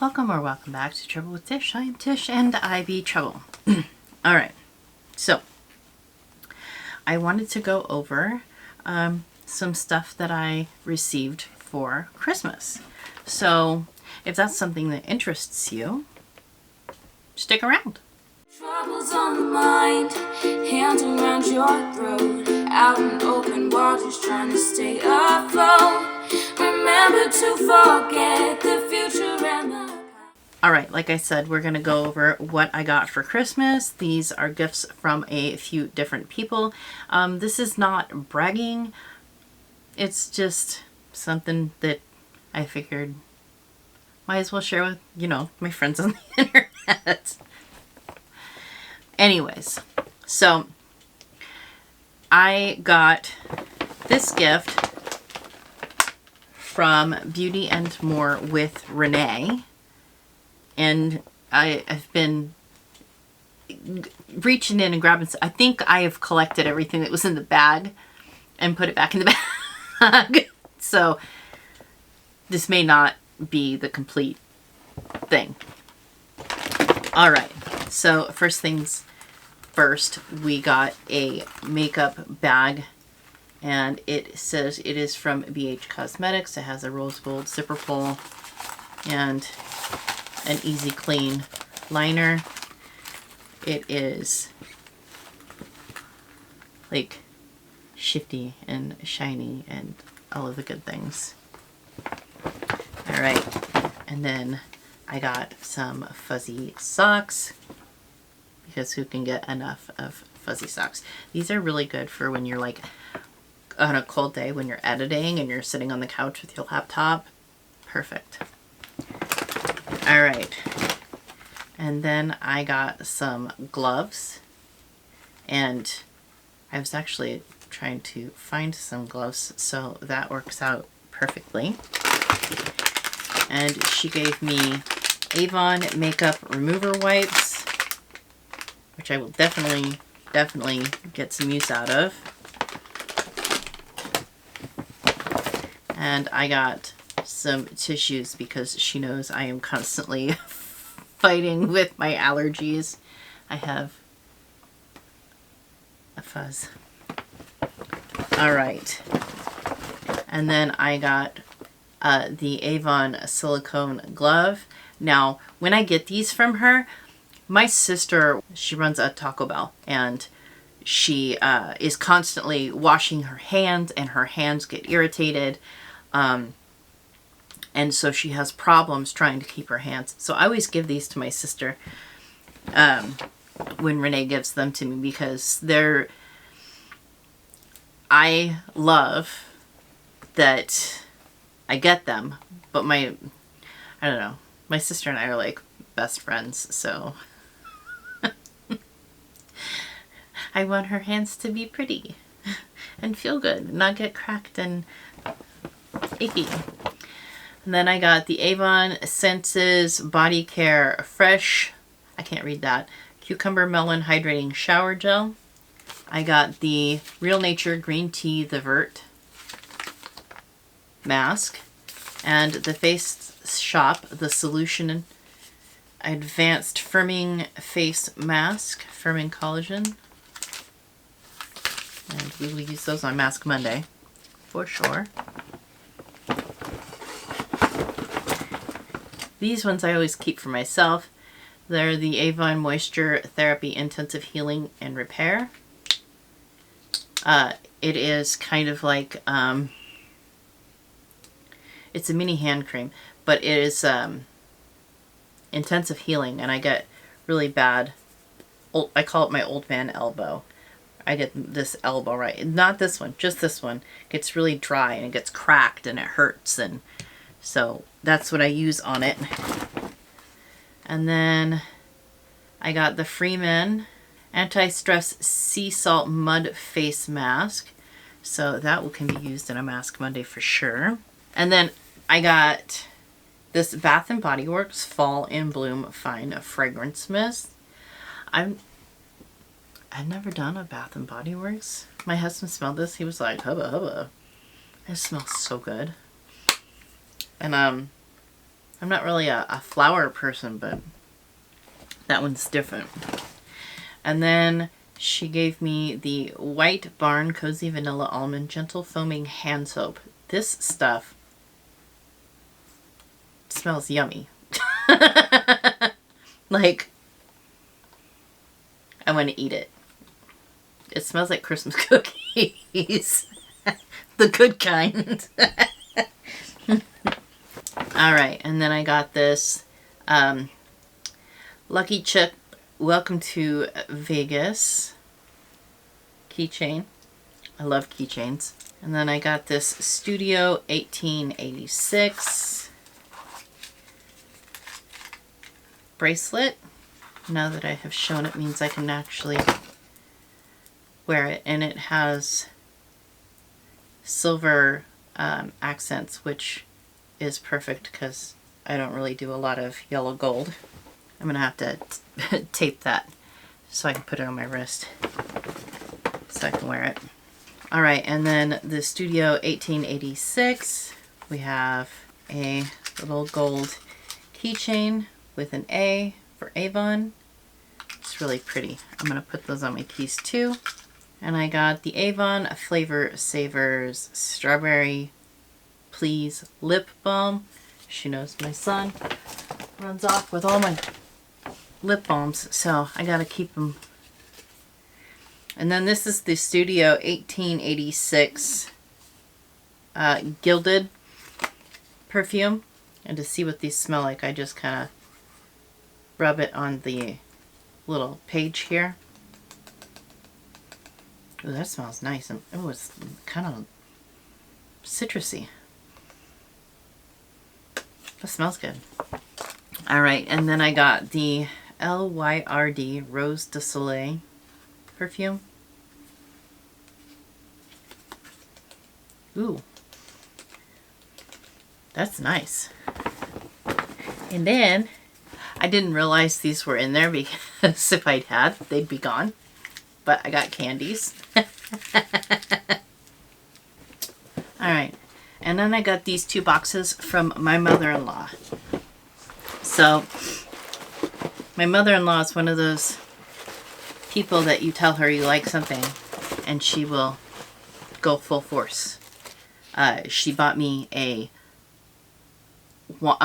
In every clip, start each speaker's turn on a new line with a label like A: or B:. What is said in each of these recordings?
A: Welcome or welcome back to Trouble with Tish. I am Tish and I be Trouble. Alright, so I wanted to go over some stuff that I received for Christmas. So if that's something that interests you, stick around.
B: Troubles on the mind, hands around your throat, out in open waters trying to stay afloat. Remember to forget the future and the...
A: Alright, like I said, we're going to go over what I got for Christmas. These are gifts from a few different people. This is not bragging. It's just something that I figured might as well share with, my friends on the internet. Anyways, so I got this gift from Beauty and More with Renee. And I have been reaching in and grabbing. I think I have collected everything that was in the bag and put it back in the bag. So this may not be the complete thing. All right. So first things first, we got a makeup bag. And it says it is from Zeesea Cosmetics. It has a rose gold zipper pull and an easy clean liner. It is like shifty and shiny and all of the good things. All right, and then I got some fuzzy socks because who can get enough of fuzzy socks? These are really good for when you're like on a cold day when you're editing and you're sitting on the couch with your laptop. Perfect. All right, and then I got some gloves, and I was actually trying to find some gloves, so that works out perfectly. And she gave me Avon makeup remover wipes, which I will definitely get some use out of. And I got some tissues because she knows I am constantly fighting with my allergies. I have a fuzz. All right. And then I got the Avon silicone glove. Now, when I get these from her, my sister, she runs a Taco Bell, and she is constantly washing her hands, and her hands get irritated. And so she has problems trying to keep her hands. So I always give these to my sister when Renee gives them to me because I love that I get them, but I don't know, my sister and I are like best friends, so I want her hands to be pretty and feel good, not get cracked and icky. And then I got the Avon Senses Body Care Fresh, I can't read that, Cucumber Melon Hydrating Shower Gel. I got the Real Nature Green Tea The Vert Mask. And the Face Shop The Solution Advanced Firming Face Mask, Firming Collagen. And we will use those on Mask Monday, for sure. These ones I always keep for myself. They're the Avon Moisture Therapy Intensive Healing and Repair. It is kind of like, it's a mini hand cream, but it is intensive healing, and I get really bad, I call it my old man elbow. I get this elbow, right? Not this one, just this one. It gets really dry, and it gets cracked, and it hurts, and so that's what I use on it. And then I got the Freeman Anti-Stress Sea Salt Mud Face Mask. So that can be used in a Mask Monday for sure. And then I got this Bath & Body Works Fall in Bloom Fine Fragrance Mist. I've never done a Bath & Body Works. My husband smelled this. He was like, hubba hubba. It smells so good. And I'm not really a flower person, but that one's different. And then she gave me the White Barn Cozy Vanilla Almond Gentle Foaming Hand Soap. This stuff smells yummy. Like, I want to eat it. It smells like Christmas cookies. The good kind. Alright, and then I got this Lucky Chip Welcome to Vegas keychain. I love keychains. And then I got this Studio 1886 bracelet. Now that I have shown it means I can actually wear it. And it has silver accents, which is perfect because I don't really do a lot of yellow gold. I'm going to have to tape that so I can put it on my wrist so I can wear it. Alright, and then the Studio 1886, we have a little gold keychain with an A for Avon. It's really pretty. I'm going to put those on my keys too. And I got the Avon Flavor Savers Strawberry Please Lip Balm. She knows my son runs off with all my lip balms, so I gotta keep them. And then this is the Studio 1886 Gilded perfume. And to see what these smell like, I just kind of rub it on the little page here. Ooh, that smells nice. And oh, it's kind of citrusy. That smells good. Alright, and then I got the LYRD Rose de Soleil perfume. Ooh. That's nice. And then, I didn't realize these were in there because if I'd had, they'd be gone. But I got candies. Alright. And then I got these 2 boxes from my mother-in-law. So, my mother-in-law is one of those people that you tell her you like something and she will go full force. She bought me a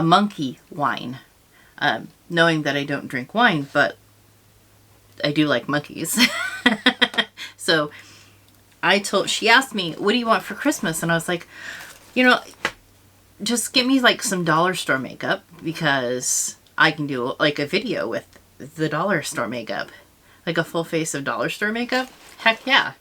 A: monkey wine, knowing that I don't drink wine, but I do like monkeys. So, she asked me, what do you want for Christmas? And I was like, you know, just get me like some dollar store makeup because I can do like a video with the dollar store makeup. Like a full face of dollar store makeup? Heck yeah.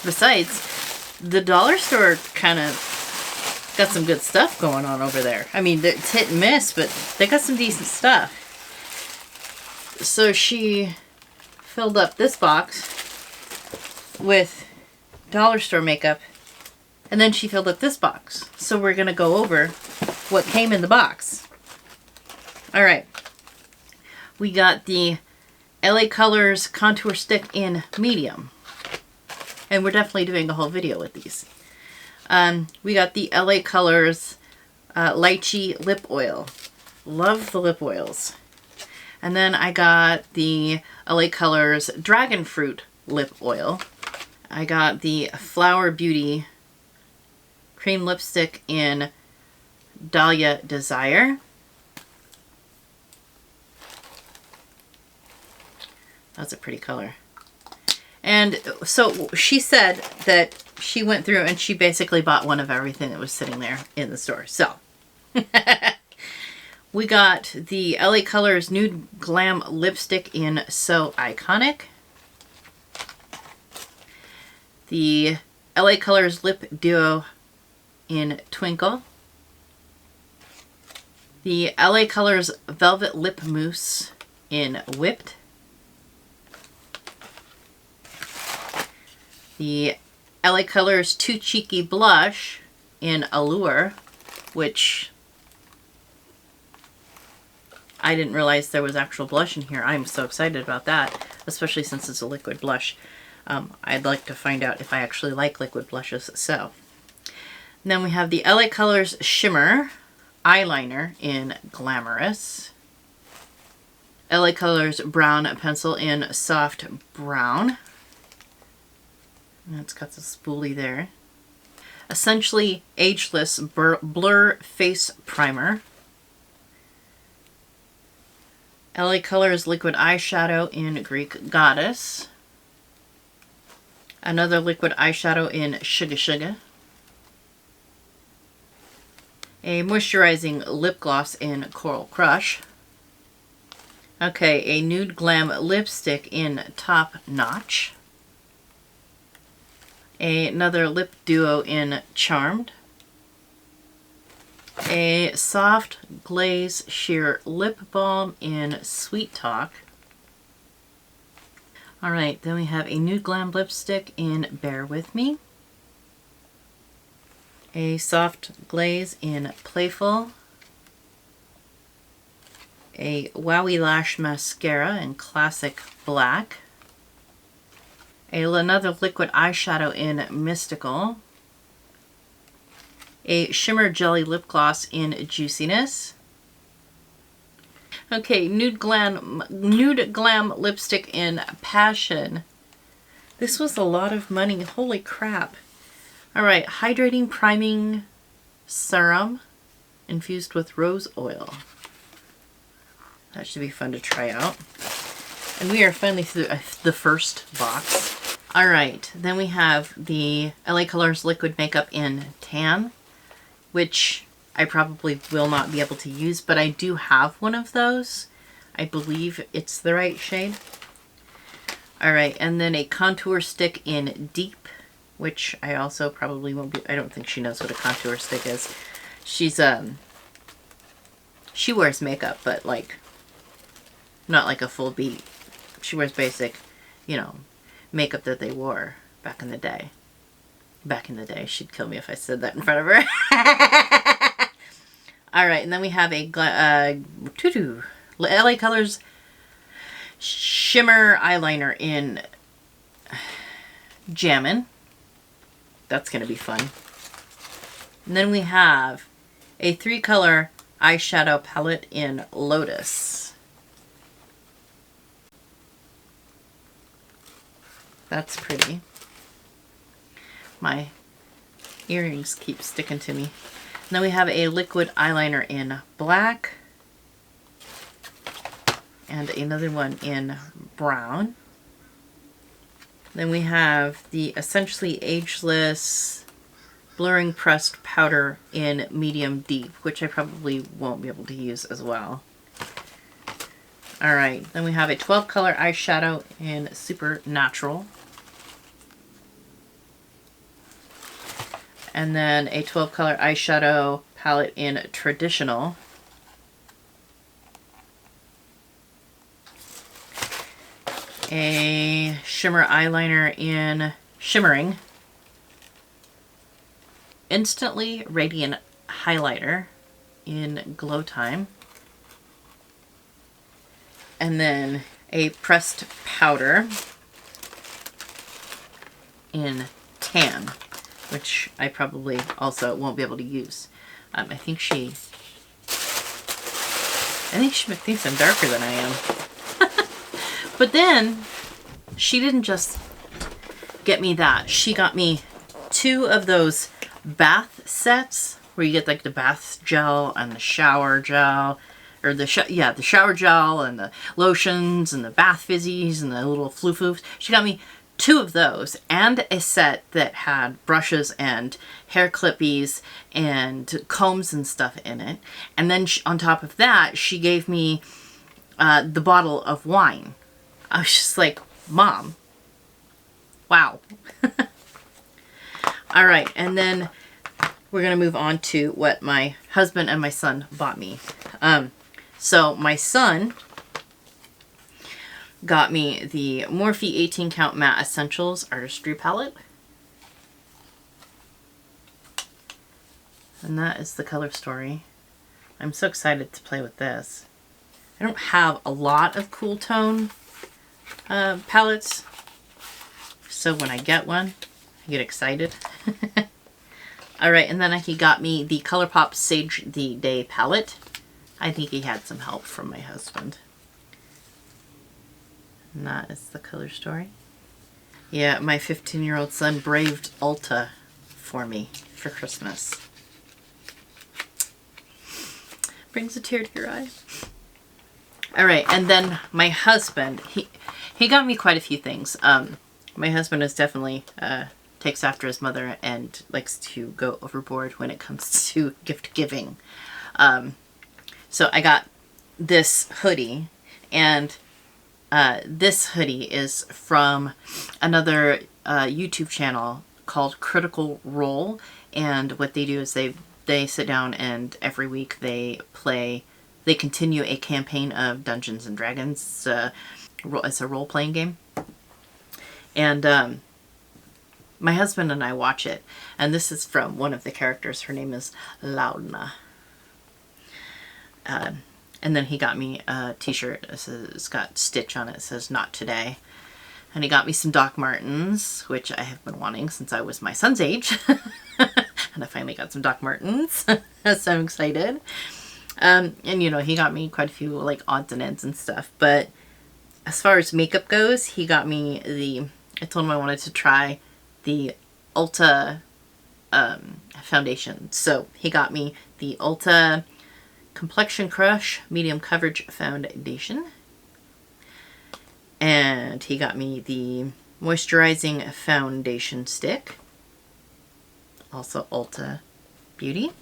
A: Besides, the dollar store kind of got some good stuff going on over there. I mean, it's hit and miss, but they got some decent stuff. So she filled up this box with dollar store makeup. And then she filled up this box. So we're going to go over what came in the box. Alright. We got the LA Colors Contour Stick in medium. And we're definitely doing a whole video with these. We got the LA Colors Lychee Lip Oil. Love the lip oils. And then I got the LA Colors Dragon Fruit Lip Oil. I got the Flower Beauty Cream Lipstick in Dahlia Desire. That's a pretty color. And so she said that she went through and she basically bought one of everything that was sitting there in the store. So we got the LA Colors Nude Glam Lipstick in So Iconic. The LA Colors Lip Duo in Twinkle. The LA Colors Velvet Lip Mousse in Whipped. The LA Colors Too Cheeky Blush in Allure, which I didn't realize there was actual blush in here. I'm so excited about that, especially since it's a liquid blush. I'd like to find out if I actually like liquid blushes. So, and then we have the LA Colors Shimmer eyeliner in Glamorous. LA Colors brown pencil in Soft Brown. And it's got the spoolie there. Essentially Ageless Blur Face Primer. LA Colors liquid eyeshadow in Greek Goddess. Another liquid eyeshadow in Sugar Sugar. A moisturizing lip gloss in Coral Crush. Okay, a nude glam lipstick in Top Notch. Another lip duo in Charmed. A soft glaze sheer lip balm in Sweet Talk. Alright, then we have a nude glam lipstick in Bear With Me. A soft glaze in Playful. A Wowie Lash mascara in Classic Black. Another liquid eyeshadow in Mystical. A shimmer jelly lip gloss in Juiciness. Okay, nude glam lipstick in Passion. This was a lot of money. Holy crap. Alright, hydrating priming serum infused with rose oil. That should be fun to try out. And we are finally through the first box. Alright, then we have the LA Colors liquid makeup in Tan, which I probably will not be able to use, but I do have one of those. I believe it's the right shade. Alright, and then a contour stick in Deep, which I also probably won't be, I don't think she knows what a contour stick is. She's, she wears makeup, but like, not like a full beat. She wears basic, you know, makeup that they wore back in the day. Back in the day. She'd kill me if I said that in front of her. Alright, and then we have a LA Colors shimmer eyeliner in Jammin'. That's going to be fun. And then we have a 3-color eyeshadow palette in Lotus. That's pretty. My earrings keep sticking to me. And then we have a liquid eyeliner in Black. And another one in Brown. Then we have the Essentially Ageless Blurring Pressed Powder in Medium Deep, which I probably won't be able to use as well. Alright, then we have a 12-color eyeshadow in Supernatural. And then a 12-color eyeshadow palette in Traditional. A shimmer eyeliner in Shimmering. Instantly Radiant highlighter in Glow Time. And then a pressed powder in Tan, which I probably also won't be able to use. I think she thinks I'm darker than I am. But then she didn't just get me that. She got me 2 of those bath sets where you get like the bath gel and the shower gel, or the shower gel and the lotions and the bath fizzies and the little floof. She got me 2 of those and a set that had brushes and hair clippies and combs and stuff in it. And then on top of that, she gave me the bottle of wine. I was just like, Mom, wow. All right, and then we're going to move on to what my husband and my son bought me. So my son got me the Morphe 18 Count Matte Essentials Artistry Palette. And that is the color story. I'm so excited to play with this. I don't have a lot of cool tone palettes, so when I get one, I get excited. All right, and then he got me the ColourPop Sage the Day palette. I think he had some help from my husband. And that is the color story. Yeah, my 15-year-old son braved Ulta for me for Christmas. Brings a tear to your eye. All right, and then my husband, he got me quite a few things. My husband is definitely takes after his mother and likes to go overboard when it comes to gift giving. So I got this hoodie, and this hoodie is from another YouTube channel called Critical Role, and what they do is they sit down and every week they continue a campaign of Dungeons and Dragons. It's a role-playing game, and my husband and I watch it, and this is from one of the characters. Her name is Launa. And then he got me a t-shirt. It's got Stitch on it. It says "Not Today." And he got me some Doc Martens, which I have been wanting since I was my son's age. And I finally got some Doc Martens. So I'm excited. And you know, he got me quite a few like odds and ends and stuff. But as far as makeup goes, he got me I told him I wanted to try the Ulta foundation. So he got me the Ulta Complexion Crush Medium Coverage Foundation. And he got me the Moisturizing Foundation Stick. Also Ulta Beauty.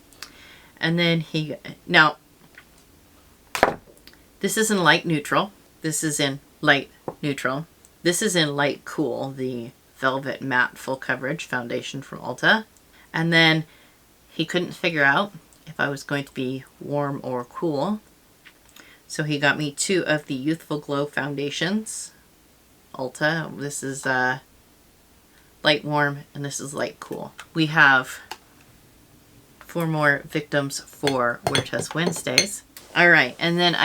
A: And then now, this is in light neutral. This is in light neutral. This is in light cool, the Velvet Matte Full Coverage Foundation from Ulta. And then he couldn't figure out if I was going to be warm or cool. So he got me 2 of the Youthful Glow foundations. Ulta. This is light warm and this is light cool. We have 4 more victims for Wear Test Wednesdays. All right, and then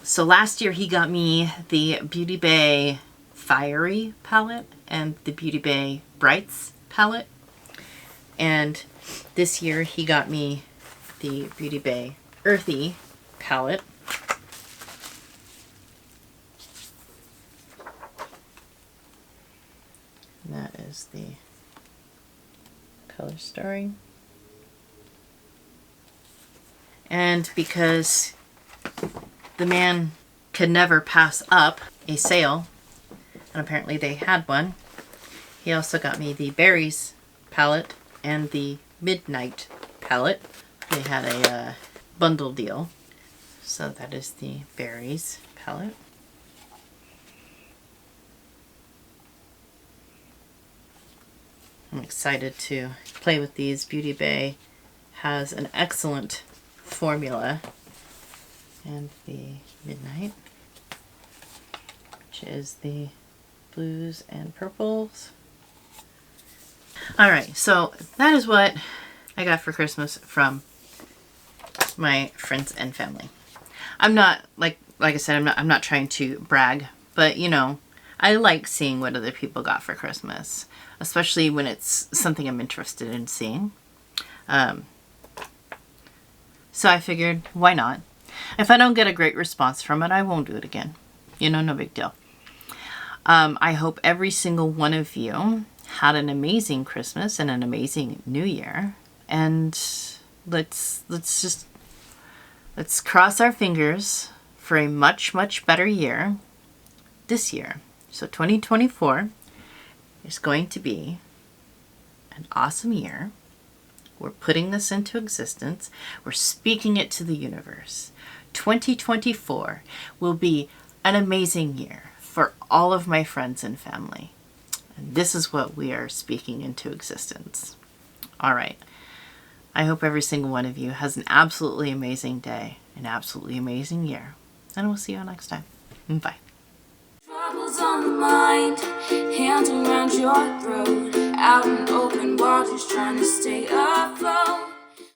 A: so last year he got me the Beauty Bay Fiery palette and the Beauty Bay Brights palette. And this year he got me the Beauty Bay Earthy palette. And that is the color story. And because the man could never pass up a sale, and apparently they had one, he also got me the Berries palette and the Midnight palette. They had a bundle deal. So that is the Berries palette. I'm excited to play with these. Beauty Bay has an excellent formula. And the Midnight, which is the blues and purples. Alright, so that is what I got for Christmas from my friends and family. I'm not, like I said, I'm not trying to brag, but you know, I like seeing what other people got for Christmas, especially when it's something I'm interested in seeing. So I figured, why not? If I don't get a great response from it, I won't do it again. You know, no big deal. I hope every single one of you had an amazing Christmas and an amazing New Year. And let's cross our fingers for a much, much better year this year. So 2024 is going to be an awesome year. We're putting this into existence. We're speaking it to the universe. 2024 will be an amazing year for all of my friends and family. And this is what we are speaking into existence. All right. I hope every single one of you has an absolutely amazing day, an absolutely amazing year. And we'll see you all next time. Bye.
B: Troubles on the mind, hands around your throat, out in open waters trying to stay afloat.